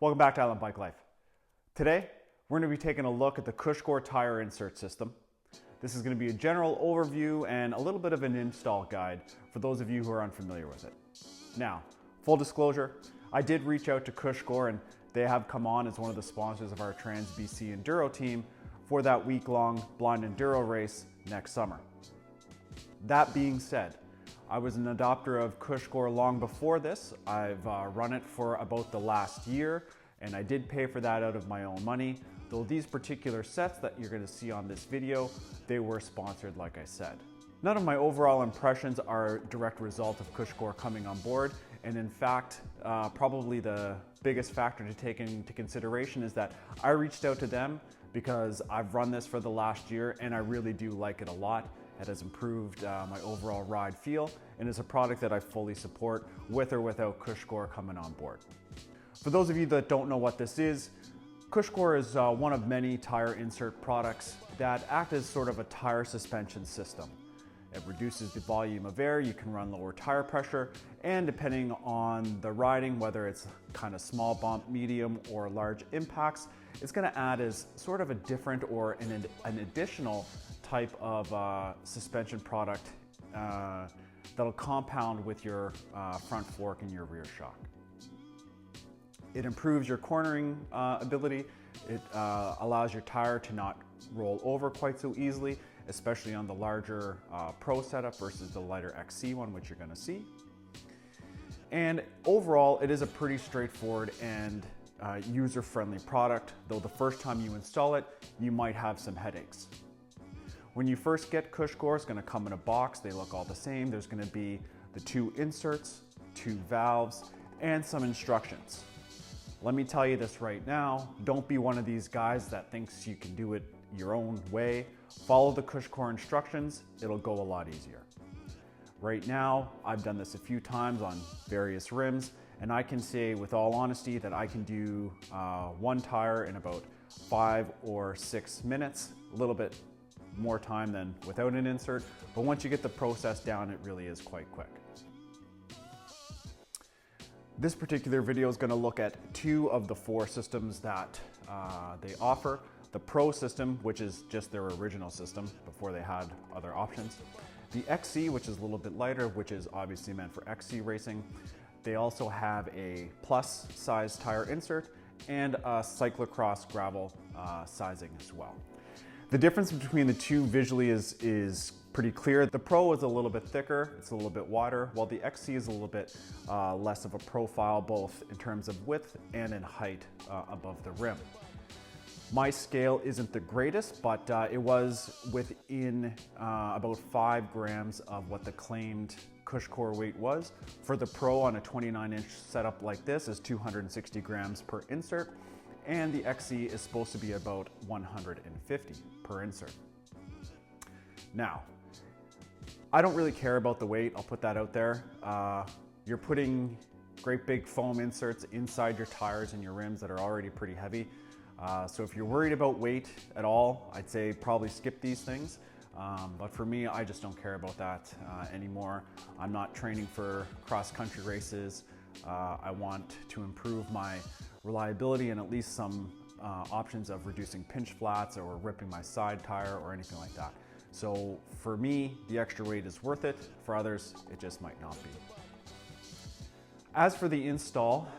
Welcome back to Island Bike Life. Today, we're going to be taking a look at the Cush tire insert system. This is going to be a general overview and a little bit of an install guide for those of you who are unfamiliar with it. Now, full disclosure, I did reach out to Cush and they have come on as one of the sponsors of our Trans BC Enduro team for that week-long blind enduro race next summer. That being said, I was an adopter of Cush long before this. I've run it for about the last year, and I did pay for that out of my own money. Though these particular sets that you're going to see on this video, they were sponsored, like I said. None of my overall impressions are a direct result of Cush coming on board, and in fact, probably the biggest factor to take into consideration is that I reached out to them because I've run this for the last year and I really do like it a lot. It has improved my overall ride feel and is a product that I fully support with or without Cush coming on board. For those of you that don't know what this is, Cush is one of many tire insert products that act as sort of a tire suspension system. It reduces the volume of air, you can run lower tire pressure, and depending on the riding, whether it's kind of small bump, medium, or large impacts, it's going to add as sort of a different or an additional type of suspension product that'll compound with your front fork and your rear shock. It improves your cornering ability. It allows your tire to not roll over quite so easily, especially on the larger Pro setup versus the lighter XC one, which you're going to see. And overall, it is a pretty straightforward and user-friendly product, though the first time you install it, you might have some headaches. When you first get Cush it's going to come in a box. They look all the same. There's going to be the 2 inserts, 2 valves, and some instructions. Let me tell you this right now, don't be one of these guys that thinks you can do it your own way. Follow the Cush instructions, it'll go a lot easier. Right now, I've done this a few times on various rims, and I can say with all honesty that I can do one tire in about 5 or 6 minutes, a little bit more time than without an insert, but once you get the process down, it really is quite quick. This particular video is going to look at 2 of the 4 systems that they offer. The Pro system, which is just their original system before they had other options. The XC, which is a little bit lighter, which is obviously meant for XC racing. They also have a plus size tire insert and a cyclocross gravel sizing as well. The difference between the 2 visually is pretty clear. The Pro is a little bit thicker, it's a little bit wider, while the XC is a little bit less of a profile, both in terms of width and in height above the rim. My scale isn't the greatest, but it was within about 5 grams of what the claimed Cush weight was. For the Pro on a 29-inch setup like this is 260 grams per insert, and the XC is supposed to be about 150 per insert. Now, I don't really care about the weight, I'll put that out there. You're putting great big foam inserts inside your tires and your rims that are already pretty heavy. So if you're worried about weight at all, I'd say probably skip these things. But for me, I just don't care about that anymore. I'm not training for cross-country races. I want to improve my reliability and at least some options of reducing pinch flats or ripping my side tire or anything like that. So for me, the extra weight is worth it. For others, it just might not be. As for the install,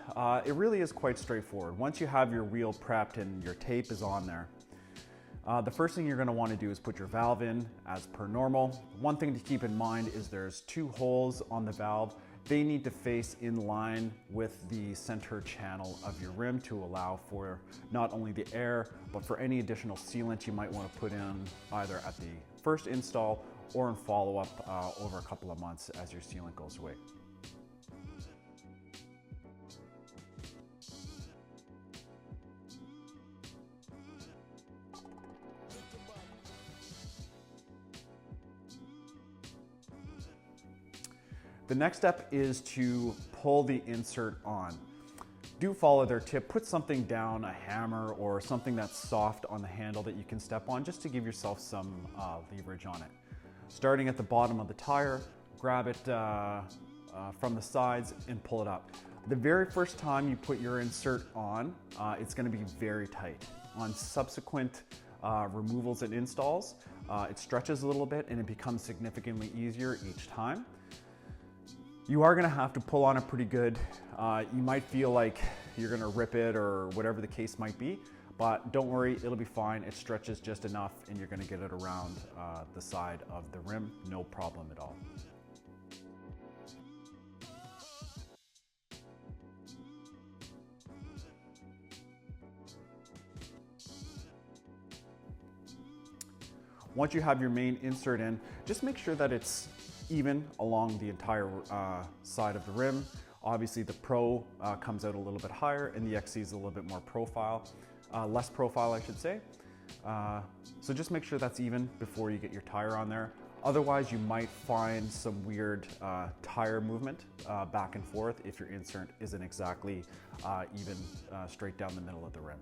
it really is quite straightforward. Once you have your wheel prepped and your tape is on there, the first thing you're going to want to do is put your valve in as per normal. One thing to keep in mind is there's 2 holes on the valve. They need to face in line with the center channel of your rim to allow for not only the air, but for any additional sealant you might want to put in either at the first install or in follow-up over a couple of months as your sealant goes away. The next step is to pull the insert on. Do follow their tip, put something down, a hammer or something that's soft on the handle that you can step on just to give yourself some leverage on it. Starting at the bottom of the tire, grab it from the sides and pull it up. The very first time you put your insert on, it's going to be very tight. On subsequent removals and installs, it stretches a little bit and it becomes significantly easier each time. You are going to have to pull on it pretty good. You might feel like you're going to rip it or whatever the case might be, but don't worry, it'll be fine. It stretches just enough and you're going to get it around the side of the rim, no problem at all. Once you have your main insert in, just make sure that it's even along the entire side of the rim. Obviously the Pro comes out a little bit higher and the XC is a little bit more profile, less profile I should say. So just make sure that's even before you get your tire on there. Otherwise you might find some weird tire movement back and forth if your insert isn't exactly even straight down the middle of the rim.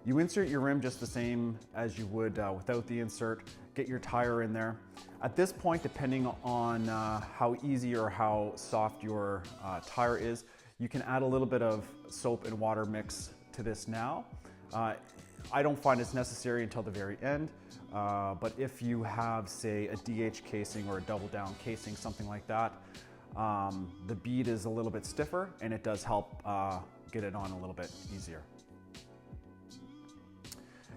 You insert your rim just the same as you would without the insert. Get your tire in there. At this point, depending on how easy or how soft your tire is, you can add a little bit of soap and water mix to this now. I don't find it's necessary until the very end, but if you have, say, a DH casing or a double down casing, something like that, the bead is a little bit stiffer and it does help get it on a little bit easier.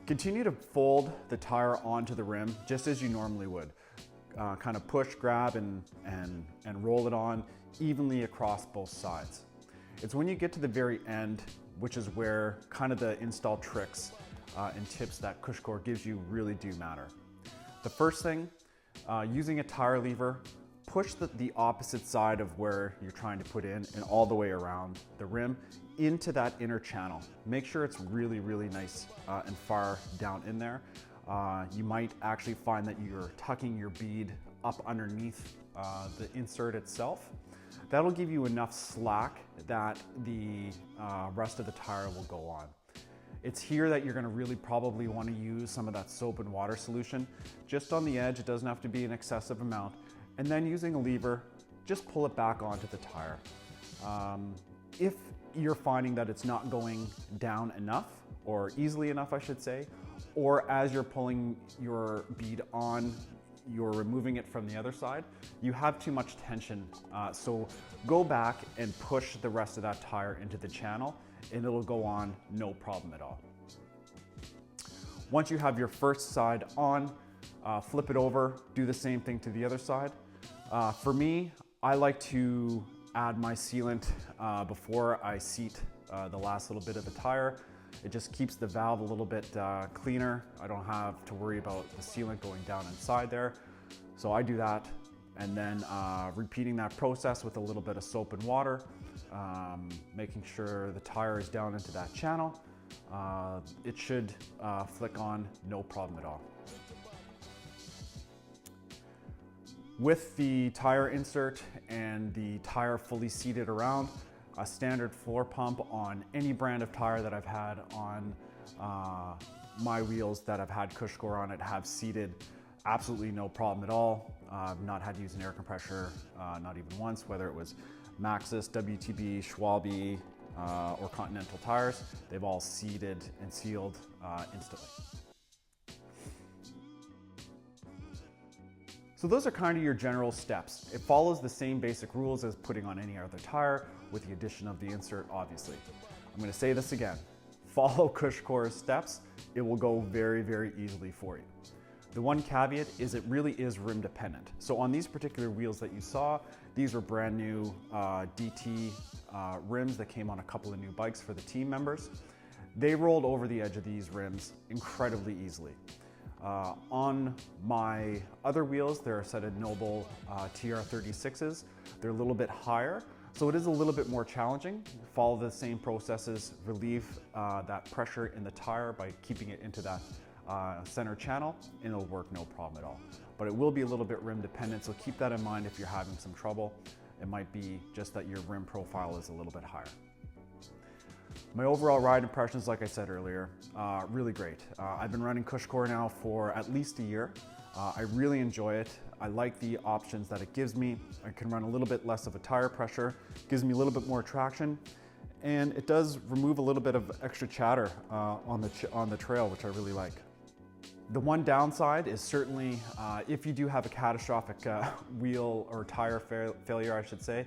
Continue to fold the tire onto the rim just as you normally would. Kind of push, grab, and roll it on evenly across both sides. It's when you get to the very end, which is where kind of the install tricks and tips that Cushcore gives you really do matter. The first thing, using a tire lever, push the opposite side of where you're trying to put in and all the way around the rim into that inner channel. Make sure it's really, really nice and far down in there. You might actually find that you're tucking your bead up underneath the insert itself. That'll give you enough slack that the rest of the tire will go on. It's here that you're going to really probably want to use some of that soap and water solution. Just on the edge, it doesn't have to be an excessive amount. And then using a lever, just pull it back onto the tire. If you're finding that it's not going down enough, or easily enough I should say, or as you're pulling your bead on, you're removing it from the other side, you have too much tension. So go back and push the rest of that tire into the channel and it'll go on no problem at all. Once you have your first side on, flip it over, do the same thing to the other side. For me, I like to add my sealant before I seat the last little bit of the tire. It just keeps the valve a little bit cleaner. I don't have to worry about the sealant going down inside there. So I do that and then repeating that process with a little bit of soap and water, making sure the tire is down into that channel. It should flick on no problem at all. With the tire insert and the tire fully seated around, a standard floor pump on any brand of tire that I've had on my wheels that I've had Cushcore on it have seated absolutely no problem at all. I've not had to use an air compressor, not even once, whether it was Maxxis, WTB, Schwalbe, or Continental tires. They've all seated and sealed instantly. So those are kind of your general steps. It follows the same basic rules as putting on any other tire with the addition of the insert, obviously. I'm going to say this again. Follow Cushcore's steps. It will go very, very easily for you. The one caveat is it really is rim dependent. So on these particular wheels that you saw, these were brand new DT rims that came on a couple of new bikes for the team members. They rolled over the edge of these rims incredibly easily. On my other wheels, they're a set of Noble TR36s. They're a little bit higher, so it is a little bit more challenging. Follow the same processes, relieve that pressure in the tire by keeping it into that center channel, and it'll work no problem at all. But it will be a little bit rim dependent, so keep that in mind if you're having some trouble. It might be just that your rim profile is a little bit higher. My overall ride impressions, like I said earlier, really great. I've been running Cush Core now for at least a year. I really enjoy it. I like the options that it gives me. I can run a little bit less of a tire pressure, gives me a little bit more traction, and it does remove a little bit of extra chatter on the trail, which I really like. The one downside is certainly if you do have a catastrophic wheel or tire failure, I should say,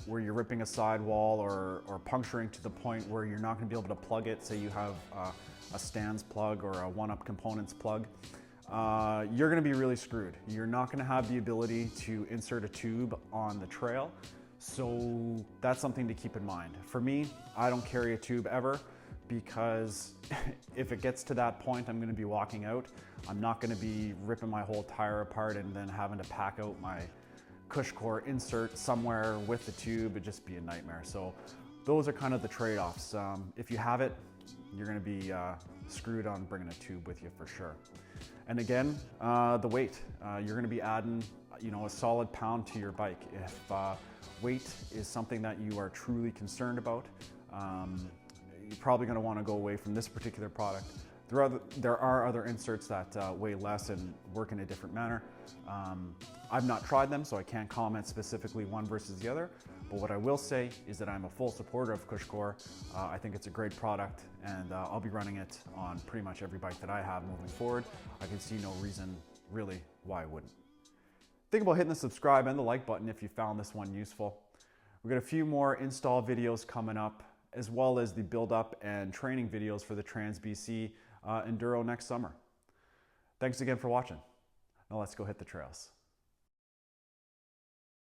where you're ripping a sidewall or puncturing to the point where you're not going to be able to plug it. Say you have a stands plug or a one-up components plug. You're going to be really screwed. You're not going to have the ability to insert a tube on the trail. So that's something to keep in mind. For me, I don't carry a tube ever because if it gets to that point, I'm going to be walking out. I'm not going to be ripping my whole tire apart and then having to pack out my Cush Core insert somewhere with the tube. It'd just be a nightmare. So those are kind of the trade-offs. If you have it, you're going to be screwed on bringing a tube with you for sure. And again, the weight. You're going to be adding, a solid pound to your bike. If weight is something that you are truly concerned about, you're probably going to want to go away from this particular product. There are other inserts that weigh less and work in a different manner. I've not tried them, so I can't comment specifically one versus the other, but what I will say is that I'm a full supporter of Cush Core. I think it's a great product, and I'll be running it on pretty much every bike that I have moving forward. I can see no reason, really, why I wouldn't. Think about hitting the subscribe and the like button if you found this one useful. We've got a few more install videos coming up, as well as the build-up and training videos for the Trans BC Enduro next summer. Thanks again for watching. Now let's go hit the trails.